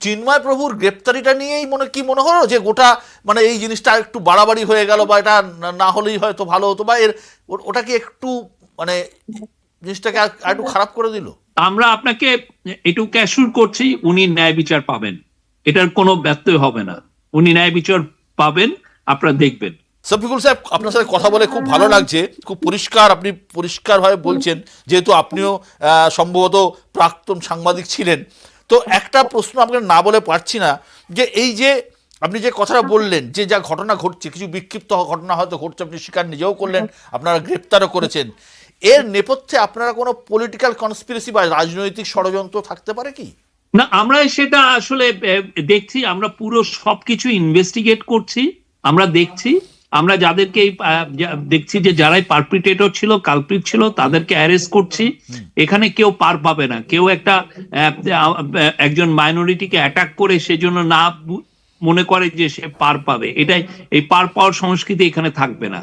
চিন্ময় প্রভুর গ্রেপ্তারিটা নিয়েই মনে হলো যে গোটা মানে এই জিনিসটা একটু বাড়াবাড়ি হয়ে গেল, বা এটা না হলেই হয়তো ভালো হতো, বা ওটা কি একটু মানে জিনিসটাকে আর একটু খারাপ করে দিল? আমরা আপনাকে এটুকু অ্যাসুর করছি, উনি ন্যায় বিচার পাবেন, এটার কোনো ব্যত্যয় হবে না। উনি ন্যায় বিচার পাবেন, আপনারা দেখবেন। শফিকুল সাহেব, আপনার সাথে কথা বলে খুব ভালো লাগছে, খুব পরিষ্কার, আপনি পরিষ্কারভাবে বলছেন, যেহেতু আপনিও সম্ভবত প্রাক্তন সাংবাদিক ছিলেন। তো একটা প্রশ্ন আপনাকে না বলে পারছি না, যে এই যে আপনি যে কথাটা বললেন যে যা ঘটনা ঘটছে, কিছু বিক্ষিপ্ত ঘটনা হয়তো ঘটছে, আপনি স্বীকার নিজেও করলেন, আপনারা গ্রেপ্তারও করেছেন, এর নেপথ্যে আপনারা কোনো পলিটিক্যাল কনস্পিরেসি বা রাজনৈতিক ষড়যন্ত্র থাকতে পারে কি? না, আমরা সেটা আসলে দেখছি, আমরা পুরো সবকিছু ইনভেস্টিগেট করছি, আমরা দেখছি, আমরা যাদেরকে দেখছি যে যারাই পারপিটেটর ছিল, কালপ্রিট ছিল, তাদেরকে অ্যারেস্ট করছি। এখানে কেউ পার পাবে না। কেউ একজন মাইনরিটিকে অ্যাটাক করে সেজন্য না মনে করে যে সে পার পাবে, এটাই, এই পার পাওয়ার সংস্কৃতি এখানে থাকবে না।